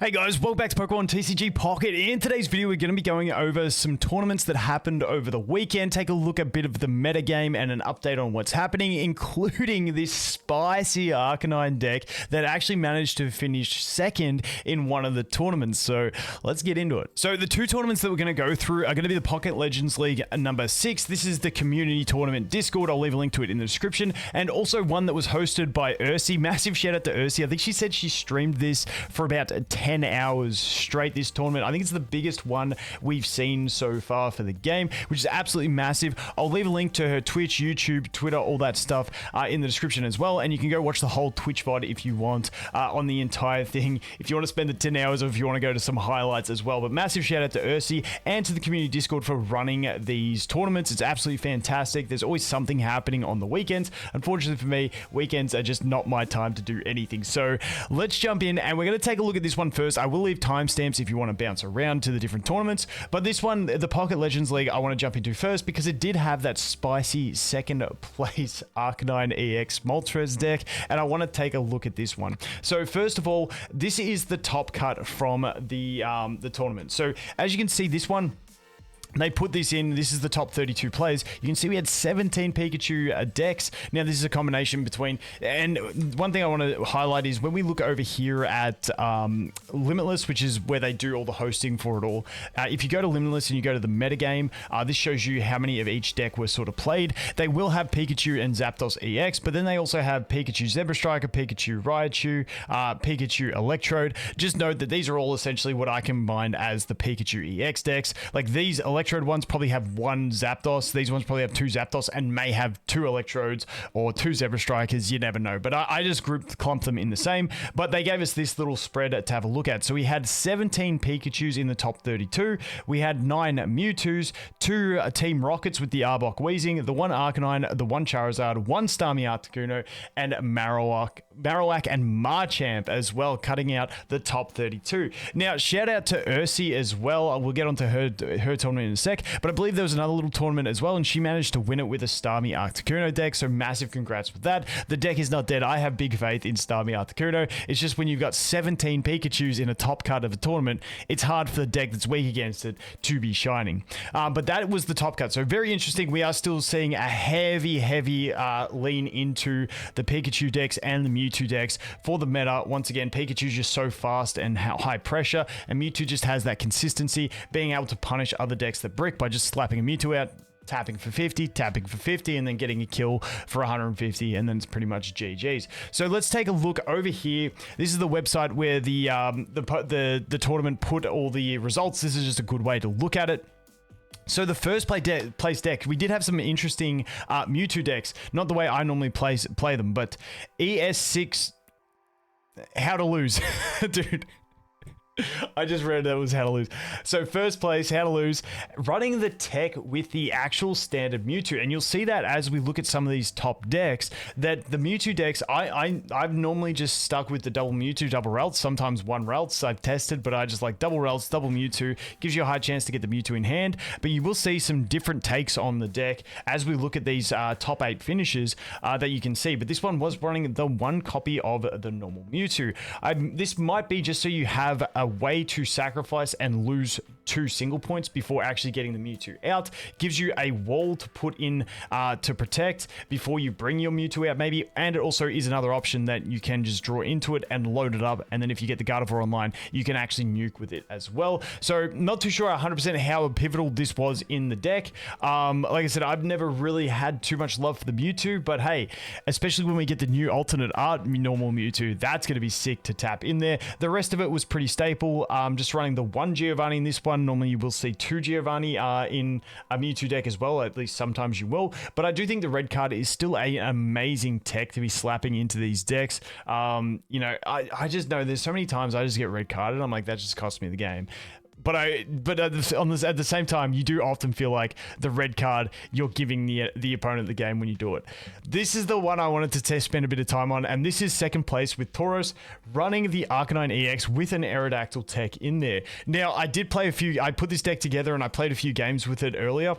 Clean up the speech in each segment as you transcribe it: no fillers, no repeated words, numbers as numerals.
Hey guys, welcome back to Pokemon TCG Pocket. In today's video, we're going to be going over some tournaments that happened over the weekend, take a look at a bit of the metagame and an update on what's happening, including this spicy Arcanine deck that actually managed to finish second in one of the tournaments. So let's get into it. So the two tournaments that we're going to go through are going to be the Pocket Legends League number 6. This is the community tournament Discord. I'll leave a link to it in the description. And also one that was hosted by Ursiiday. Massive shout out to Ursiiday. I think she said she streamed this for about 10 hours straight, this tournament. I think it's the biggest one we've seen so far for the game, which is absolutely massive. I'll leave a link to her Twitch, YouTube, Twitter, all that stuff in the description as well, and you can go watch the whole Twitch VOD if you want on the entire thing, if you want to spend the 10 hours or if you want to go to some highlights as well. But massive shout out to Ursiiday and to the community Discord for running these tournaments. It's absolutely fantastic. There's always something happening on the weekends. Unfortunately for me, weekends are just not my time to do anything. So let's jump in and we're going to take a look at this one first. I will leave timestamps if you want to bounce around to the different tournaments, but this one, the Pocket Legends League, I want to jump into first because it did have that spicy second place Arcanine EX Moltres deck, and I want to take a look at this one. So first of all, this is the top cut from the tournament. So as you can see, this one, they put this in. This is the top 32 players. You can see we had 17 Pikachu decks. Now, this is a combination between... And one thing I want to highlight is when we look over here at Limitless, which is where they do all the hosting for it all. If you go to Limitless and you go to the metagame, this shows you how many of each deck were sort of played. They will have Pikachu and Zapdos EX, but then they also have Pikachu Zebra Striker, Pikachu Raichu, Pikachu Electrode. Just note that these are all essentially what I combined as the Pikachu EX decks. Like these Electrode ones probably have one Zapdos. These ones probably have two Zapdos and may have two Electrodes or two Zebra Strikers. You never know. But I just clumped them in the same. But they gave us this little spread to have a look at. So we had 17 Pikachus in the top 32. We had 9 Mewtwo's, 2 Team Rockets with the Arbok Weezing, the 1 Arcanine, the 1 Charizard, 1 Starmie Articuno, and Marowak and Marchamp as well, cutting out the top 32. Now, shout out to Ursiiday as well. We'll get onto her tournament in a sec, but I believe there was another little tournament as well, and she managed to win it with a Starmie Articuno deck, so massive congrats with that. The deck is not dead. I have big faith in Starmie Articuno. It's just when you've got 17 Pikachus in a top cut of a tournament, it's hard for the deck that's weak against it to be shining. But that was the top cut, so very interesting. We are still seeing a heavy lean into the Pikachu decks and the Mewtwo decks for the meta. Once again, Pikachu's just so fast and high pressure, and Mewtwo just has that consistency, being able to punish other decks that brick by just slapping a Mewtwo out, tapping for 50, and then getting a kill for 150, and then it's pretty much GG's. So let's take a look over here. This is the website where the tournament put all the results. This is just a good way to look at it. So the first place deck, we did have some interesting Mewtwo decks. Not the way I normally play them, but ES6, how to lose, dude. I just read that was how to lose. So first place, how to lose, running the tech with the actual standard Mewtwo. And you'll see that as we look at some of these top decks, that the Mewtwo decks, I've normally just stuck with the double Mewtwo, double Ralts, sometimes one Ralts I've tested, but I just like double Ralts, double Mewtwo, gives you a high chance to get the Mewtwo in hand. But you will see some different takes on the deck as we look at these top 8 finishes that you can see. But this one was running the one copy of the normal Mewtwo. This might be just so you have a way to sacrifice and lose 2 single points before actually getting the Mewtwo out. Gives you a wall to put in to protect before you bring your Mewtwo out maybe, and it also is another option that you can just draw into it and load it up, and then if you get the Gardevoir online, you can actually nuke with it as well. So not too sure 100% how pivotal this was in the deck. Like I said, I've never really had too much love for the Mewtwo, but hey, especially when we get the new alternate art normal Mewtwo, that's going to be sick to tap in there. The rest of it was pretty stable. Just running the 1 Giovanni in this one. Normally you will see 2 Giovanni in a Mewtwo deck as well, at least sometimes you will, but I do think the red card is still an amazing tech to be slapping into these decks. You know, I just know there's so many times I just get red carded, I'm like, that just cost me the game. But at the same time, you do often feel like the red card, you're giving the opponent the game when you do it. This is the one I wanted to spend a bit of time on, and this is second place with Tauros, running the Arcanine EX with an Aerodactyl tech in there. Now, I did play I put this deck together and I played a few games with it earlier.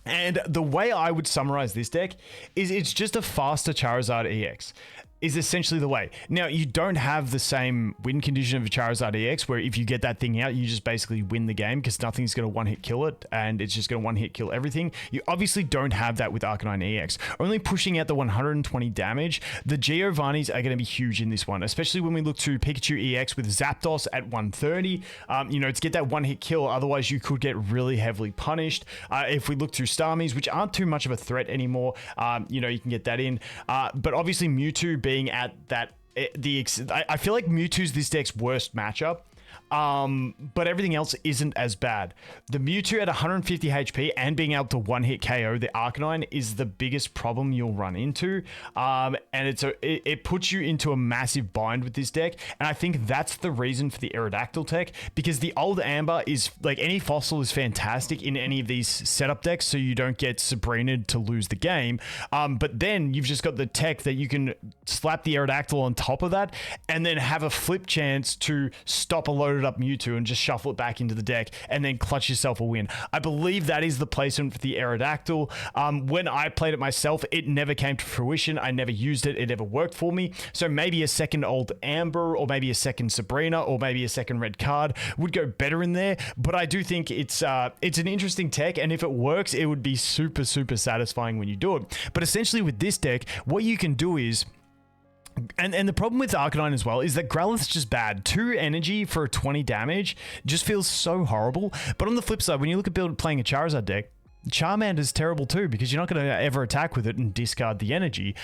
And the way I would summarize this deck is it's just a faster Charizard EX. is essentially the way. Now, you don't have the same win condition of a Charizard EX, where if you get that thing out, you just basically win the game because nothing's going to one-hit kill it, and it's just going to one-hit kill everything. You obviously don't have that with Arcanine EX. Only pushing out the 120 damage, the Giovannis are going to be huge in this one, especially when we look to Pikachu EX with Zapdos at 130, to get that one-hit kill. Otherwise, you could get really heavily punished. If we look to Starmies, which aren't too much of a threat anymore, you can get that in. But obviously, Mewtwo being at that, I feel like Mewtwo's this deck's worst matchup. But everything else isn't as bad. The Mewtwo at 150 HP and being able to one-hit KO the Arcanine is the biggest problem you'll run into. And it puts you into a massive bind with this deck. And I think that's the reason for the Aerodactyl tech, because the old Amber is, like, any fossil is fantastic in any of these setup decks, so you don't get Sabrinaed to lose the game. But then you've just got the tech that you can slap the Aerodactyl on top of that and then have a flip chance to stop a loaded up Mewtwo and just shuffle it back into the deck and then clutch yourself a win. I believe that is the placement for the Aerodactyl. When I played it myself, it never came to fruition. I never used it. It never worked for me. So maybe a second old Amber, or maybe a second Sabrina, or maybe a second red card would go better in there. But I do think it's an interesting tech, and if it works, it would be super, super satisfying when you do it. But essentially with this deck, what you can do is, and the problem with Arcanine as well is that Growlithe's just bad. 2 energy for 20 damage just feels so horrible. But on the flip side, when you look at playing a Charizard deck, Charmander's terrible too, because you're not going to ever attack with it and discard the energy.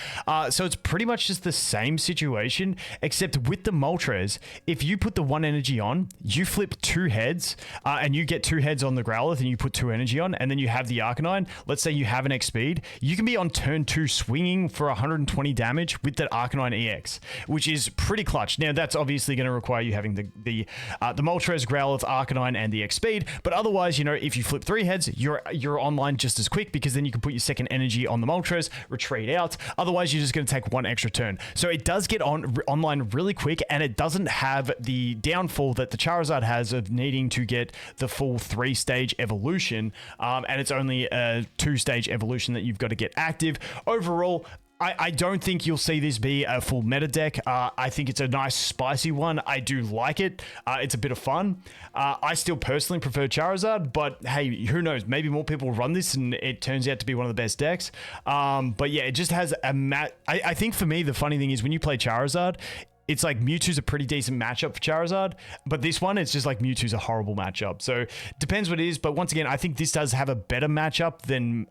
So it's pretty much just the same situation, except with the Moltres, if you put the 1 energy on, you flip 2 heads, and you get 2 heads on the Growlithe, and you put 2 energy on, and then you have the Arcanine. Let's say you have an X speed, you can be on turn 2 swinging for 120 damage with that Arcanine EX, which is pretty clutch. Now, that's obviously going to require you having the Moltres, Growlithe, Arcanine, and the X speed, but otherwise, if you flip 3 heads, you're online just as quick, because then you can put your second energy on the Moltres, retreat out. Otherwise, you're just going to take 1 extra turn. So it does get online really quick, and it doesn't have the downfall that the Charizard has of needing to get the full 3-stage evolution, and it's only a 2-stage evolution that you've got to get active. Overall, I don't think you'll see this be a full meta deck. I think it's a nice spicy one. I do like it. It's a bit of fun. I still personally prefer Charizard, but hey, who knows? Maybe more people run this and it turns out to be one of the best decks. But yeah, it just has a I think for me, the funny thing is when you play Charizard, it's like Mewtwo's a pretty decent matchup for Charizard, but this one, it's just like Mewtwo's a horrible matchup. So depends what it is, but once again, I think this does have a better matchup than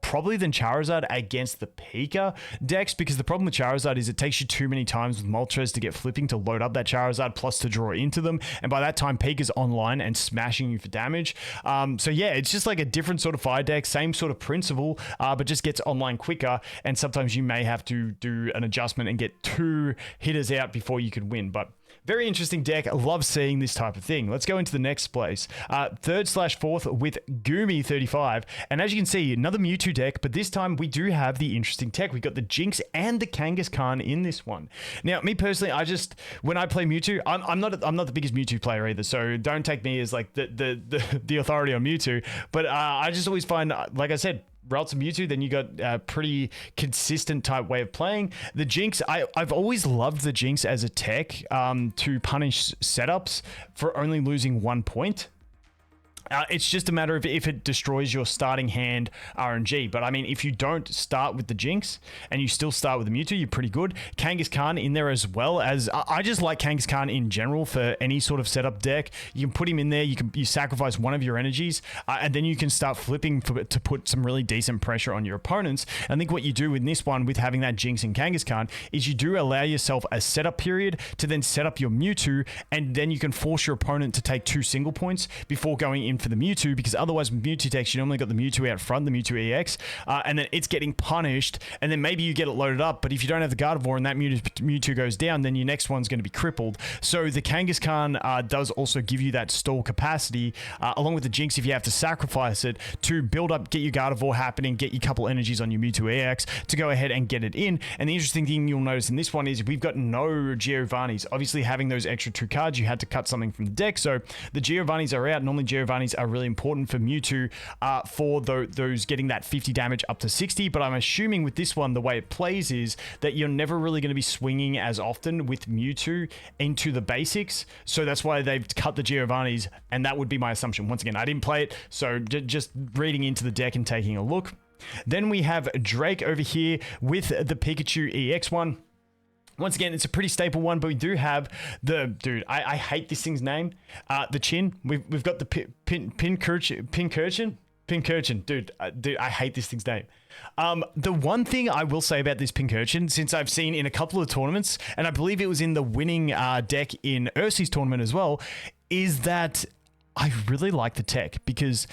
probably than Charizard against the Pika decks, because the problem with Charizard is it takes you too many times with Moltres to get flipping to load up that Charizard, plus to draw into them, and by that time Pika's online and smashing you for damage. So yeah, it's just like a different sort of fire deck, same sort of principle, but just gets online quicker, and sometimes you may have to do an adjustment and get 2 hitters out before you could win. But very interesting deck. I love seeing this type of thing. Let's go into the next place. 3rd/4th with Goomy35. And as you can see, another Mewtwo deck, but this time we do have the interesting tech. We got the Jinx and the Kangaskhan in this one. Now, me personally, when I play Mewtwo, I'm not the biggest Mewtwo player either, so don't take me as like the authority on Mewtwo. But I just always find, like I said, routes of Mewtwo, then you got a pretty consistent type way of playing. The Jinx, I've always loved the Jinx as a tech to punish setups for only losing 1 point. It's just a matter of if it destroys your starting hand RNG. But I mean, if you don't start with the Jinx and you still start with the Mewtwo, you're pretty good. Kangaskhan in there as well. As I just like Kangaskhan in general for any sort of setup deck. You can put him in there. You sacrifice one of your energies, and then you can start flipping to put some really decent pressure on your opponents. I think what you do in this one with having that Jinx and Kangaskhan is you do allow yourself a setup period to then set up your Mewtwo, and then you can force your opponent to take 2 single points before going in for the Mewtwo, because otherwise with Mewtwo decks, you normally got the Mewtwo out front, the Mewtwo EX, and then it's getting punished, and then maybe you get it loaded up, but if you don't have the Gardevoir and that Mewtwo goes down, then your next one's going to be crippled. So the Kangaskhan does also give you that stall capacity, along with the Jinx if you have to sacrifice it to build up, get your Gardevoir happening, get your couple energies on your Mewtwo EX to go ahead and get it in. And the interesting thing you'll notice in this one is we've got no Giovannis. Obviously having those extra 2 cards, you had to cut something from the deck, so the Giovannis are out. Normally Giovannis Giovannis are really important for Mewtwo for those getting that 50 damage up to 60. But I'm assuming with this one, the way it plays is that you're never really going to be swinging as often with Mewtwo into the basics. So that's why they've cut the Giovannis, and that would be my assumption. Once again, I didn't play it, so just reading into the deck and taking a look. Then we have Drake over here with the Pikachu EX one. Once again, it's a pretty staple one, but we do have the dude. I hate this thing's name. The Chin. We've got the Pincurchin. Dude, I hate this thing's name. The one thing I will say about this Pincurchin, since I've seen in a couple of tournaments, and I believe it was in the winning deck in Ursii's tournament as well, is that I really like the tech because,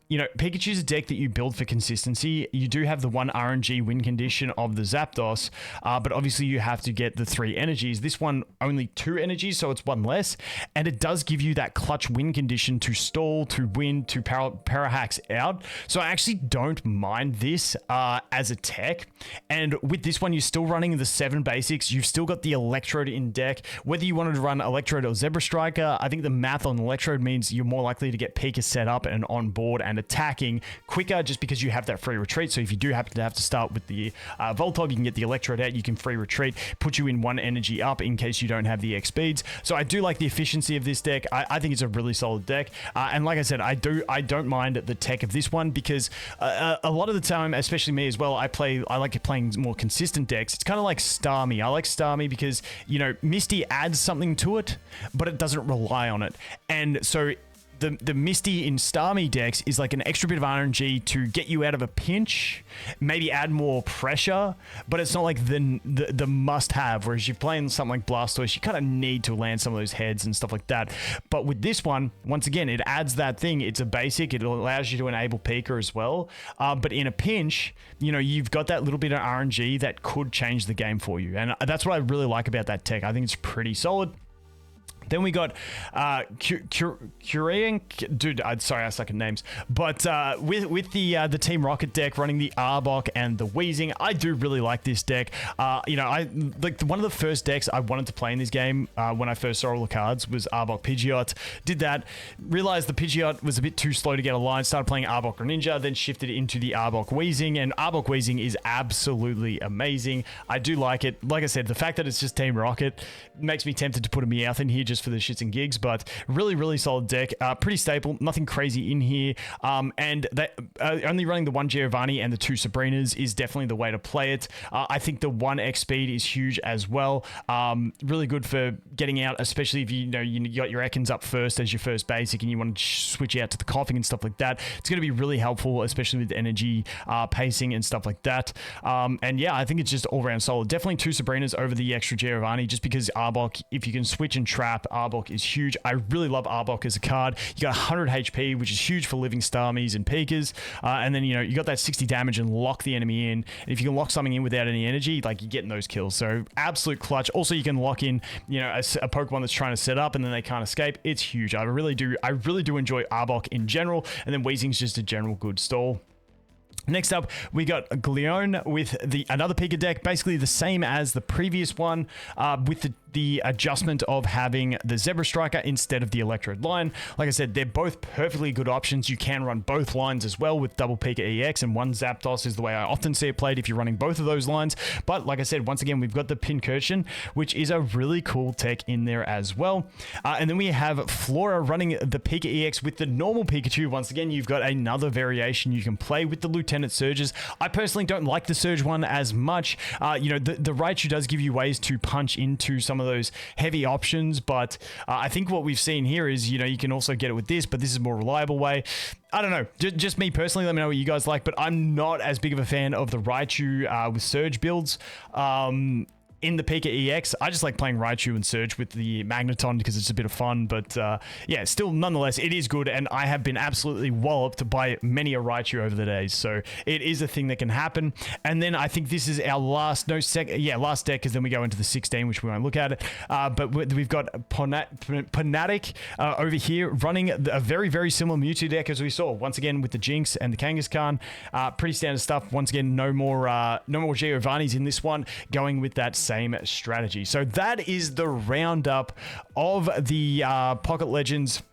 you know, Pikachu's a deck that you build for consistency. You do have the 1 RNG win condition of the Zapdos, but obviously you have to get the 3 energies. This one, only 2 energies, so it's 1 less. And it does give you that clutch win condition to stall, to win, to para-hacks out. So I actually don't mind this as a tech. And with this one, you're still running the 7 basics. You've still got the Electrode in deck. Whether you wanted to run Electrode or Zebra Striker, I think the math on Electrode means you're more likely to get Pika set up and on board and attacking quicker just because you have that free retreat. So if you do happen to have to start with the Voltorb, you can get the Electrode out, you can free retreat, put you in 1 energy up in case you don't have the X speeds. So I do like the efficiency of this deck. I think it's a really solid deck. And like I said, I don't mind the tech of this one because a lot of the time, especially me as well, I like playing more consistent decks. It's kind of like Starmie. I like Starmie because, you know, Misty adds something to it, but it doesn't rely on it. And so the Misty in Starmie decks is like an extra bit of RNG to get you out of a pinch, maybe add more pressure, but it's not like the must-have, whereas you're playing something like Blastoise, you kind of need to land some of those heads and stuff like that. But with this one, once again, it adds that thing. It's a basic. It allows you to enable Pika as well. But in a pinch, you know, you've got that little bit of RNG that could change the game for you. And that's what I really like about that tech. I think it's pretty solid. Then we got Curian, dude. Sorry, I suck at names. But with the Team Rocket deck running the Arbok and the Weezing, I do really like this deck. You know, I like one of the first decks I wanted to play in this game when I first saw all the cards was Arbok Pidgeot. Did that, realized the Pidgeot was a bit too slow to get a line. Started playing Arbok Greninja, then shifted into the Arbok Weezing, and Arbok Weezing is absolutely amazing. I do like it. Like I said, the fact that it's just Team Rocket makes me tempted to put a Meowth in here just for the shits and gigs, but really solid deck. Pretty stable, nothing crazy in here. And that only running the 1 Giovanni and the 2 Sabrinas is definitely the way to play it. I think the 1 X speed is huge as well. Really good for getting out, especially if you got your Ekans up first as your first basic and you want to switch out to the coughing and stuff like that. It's going to be really helpful, especially with energy pacing and stuff like that. And yeah, I think it's just all around solid. Definitely 2 Sabrinas over the extra Giovanni, just because Arbok, if you can switch and trap, Arbok is huge. I really love Arbok as a card. You got 100 HP, which is huge for living Starmies and Pikas. And then, you know, you got that 60 damage and lock the enemy in. And if you can lock something in without any energy, like, you're getting those kills. So absolute clutch. Also, you can lock in, you know, a Pokemon that's trying to set up and then they can't escape. It's huge. I really do enjoy Arbok in general. And then Weezing's just a general good stall. Next up, we got Gleon with another Pika deck, basically the same as the previous one, with the adjustment of having the Zebra Striker instead of the Electrode line. Like I said, they're both perfectly good options. You can run both lines as well with double Pika EX, and 1 Zapdos is the way I often see it played if you're running both of those lines. But like I said, once again, we've got the Pincurchin, which is a really cool tech in there as well. And then we have Flora running the Pika EX with the normal Pikachu. Once again, you've got another variation you can play with the Lieutenant Surges. I personally don't like the Surge one as much. You know, the Raichu does give you ways to punch into some of those heavy options, but I think what we've seen here is, you know, you can also get it with this, but this is a more reliable way. I don't know, just me personally, let me know what you guys like, but I'm not as big of a fan of the Raichu with Surge builds. In the Pika EX, I just like playing Raichu and Surge with the Magneton because it's a bit of fun, but yeah, still, nonetheless, it is good, and I have been absolutely walloped by many a Raichu over the days, so it is a thing that can happen. And then I think this is our last deck, because then we go into the 16, which we won't look at it, but we've got Panatic over here running a very similar Mewtwo deck as we saw, once again with the Jinx and the Kangaskhan. Pretty standard stuff. Once again, no more Giovannis in this one, going with that same strategy. So that is the roundup of the Pocket Legends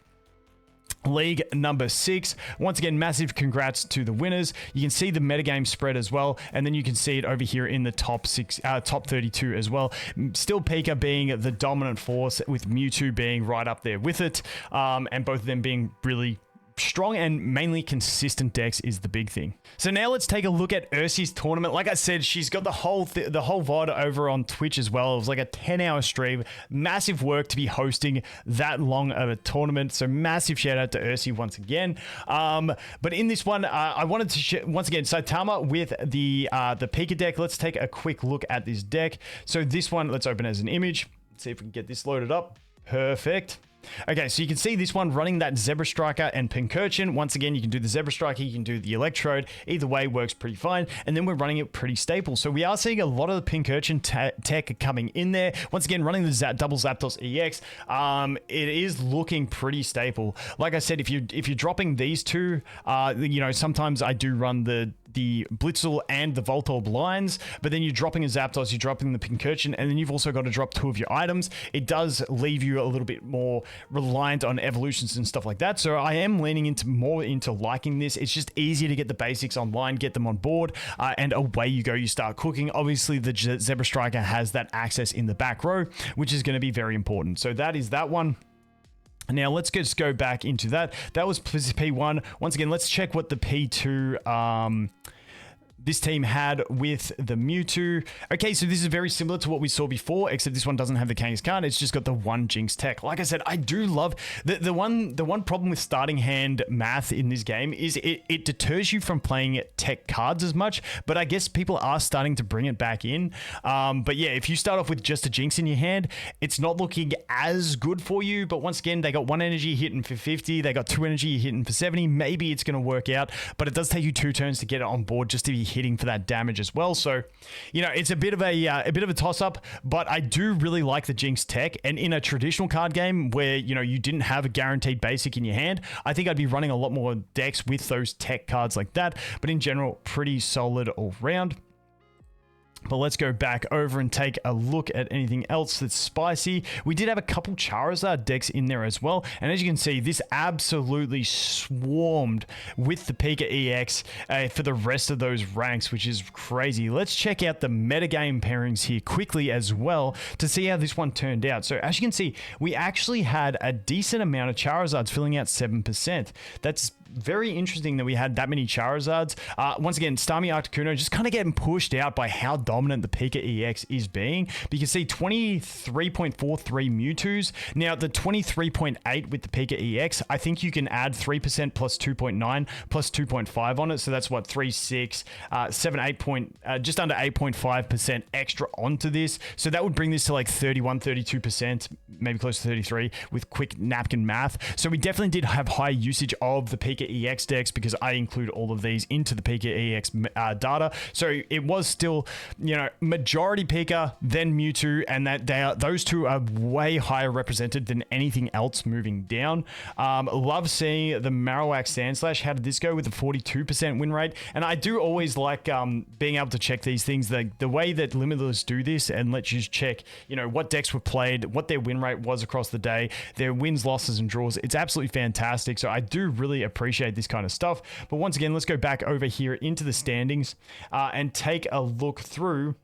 League number 6. Once again, massive congrats to the winners. You can see the metagame spread as well, and then you can see it over here in the top 32 as well. Still Pika being the dominant force, with Mewtwo being right up there with it, and both of them being really strong and mainly consistent decks is the big thing. So now let's take a look at Ursi's tournament. Like I said, she's got the whole VOD over on Twitch as well. It was like a 10-hour stream. Massive work to be hosting that long of a tournament. So massive shout out to Ursi once again. But in this one, I wanted to once again, Saitama with the Pika deck. Let's take a quick look at this deck. So this one, let's open as an image. Let's see if we can get this loaded up. Perfect. Okay, so you can see this one running that Zebra Striker and Pincurchin. Once again, you can do the Zebra Striker, you can do the Electrode. Either way works pretty fine. And then we're running it pretty stable. So we are seeing a lot of the Pincurchin tech coming in there. Once again, running the double Zapdos EX. It is looking pretty stable. Like I said, if you're dropping these two, you know, sometimes I do run the Blitzel and the Voltorb lines, but then you're dropping a Zapdos, you're dropping the Pincurchin, and then you've also got to drop 2 of your items. It does leave you a little bit more reliant on evolutions and stuff like that. So I am leaning more into liking this. It's just easier to get the basics online, get them on board, and away you go. You start cooking. Obviously, the Zebra Striker has that access in the back row, which is going to be very important. So that is that one. Now let's just go back into that. That was P1. Once again, let's check what the P2 this team had with the Mewtwo. Okay, so this is very similar to what we saw before, except this one doesn't have the Kangaskhan. It's just got the one Jinx tech. Like I said, I do love the one problem with starting hand math in this game is it deters you from playing tech cards as much, but I guess people are starting to bring it back in. But yeah, if you start off with just a Jinx in your hand, it's not looking as good for you. But once again, they got 1 energy hitting for 50. They got 2 energy hitting for 70. Maybe it's going to work out, but it does take you 2 turns to get it on board just to be hitting for that damage as well. So, you know, it's a bit of a toss-up, but I do really like the Jinx tech. And in a traditional card game where, you know, you didn't have a guaranteed basic in your hand, I think I'd be running a lot more decks with those tech cards like that. But in general, pretty solid all round. But let's go back over and take a look at anything else that's spicy. We did have a couple Charizard decks in there as well. And as you can see, this absolutely swarmed with the Pika EX for the rest of those ranks, which is crazy. Let's check out the metagame pairings here quickly as well to see how this one turned out. So as you can see, we actually had a decent amount of Charizards filling out 7%. That's very interesting that we had that many Charizards. Once again, Starmie Articuno just kind of getting pushed out by how dominant the Pika EX is being. But you can see 23.43 Mewtwo's. Now, the 23.8 with the Pika EX, I think you can add 3% plus 2.9 plus 2.5 on it. So that's what, 3.6, 7, just under 8.5% extra onto this. So that would bring this to like 31, 32%, maybe close to 33 with quick napkin math. So we definitely did have high usage of the Pika EX decks because I include all of these into the Pika EX data. So it was still, you know, majority Pika, then Mewtwo, and that those two are way higher represented than anything else moving down. Love seeing the Marowak Sandslash. How did this go with a 42% win rate? And I do always like being able to check these things. The way that Limitless do this and let you check, you know, what decks were played, what their win rate was across the day, their wins, losses, and draws. It's absolutely fantastic. So I do really appreciate this kind of stuff. But once again, let's go back over here into the standings and take a look through.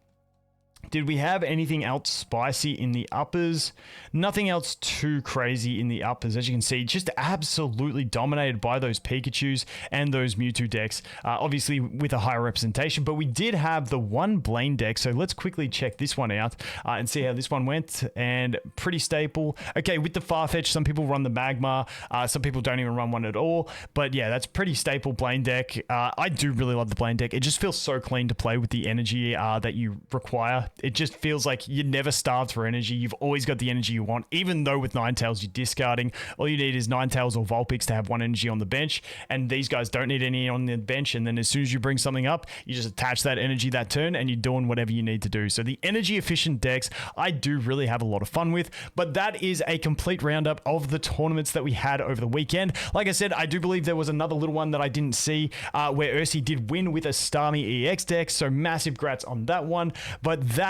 Did we have anything else spicy in the uppers? Nothing else too crazy in the uppers. As you can see, just absolutely dominated by those Pikachus and those Mewtwo decks, obviously with a higher representation. But we did have the one Blaine deck, so let's quickly check this one out and see how this one went. And pretty stable. Okay, with the Farfetch, some people run the Magma. Some people don't even run one at all. But yeah, that's pretty staple Blaine deck. I do really love the Blaine deck. It just feels so clean to play with the energy that you require. It just feels like you're never starved for energy. You've always got the energy you want, even though with Ninetales you're discarding. All you need is Ninetales or Vulpix to have 1 energy on the bench, and these guys don't need any on the bench. And then as soon as you bring something up, you just attach that energy that turn, and you're doing whatever you need to do. So the energy efficient decks, I do really have a lot of fun with. But that is a complete roundup of the tournaments that we had over the weekend. Like I said, I do believe there was another little one that I didn't see where Ursi did win with a Starmie EX deck. So massive grats on that one. But that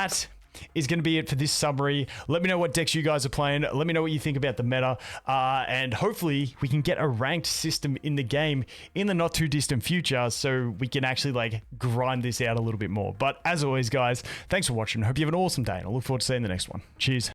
is going to be it for this summary. Let me know what decks you guys are playing. Let me know what you think about the meta. And hopefully we can get a ranked system in the game in the not too distant future so we can actually like grind this out a little bit more. But as always, guys, thanks for watching. Hope you have an awesome day, and I look forward to seeing the next one. Cheers.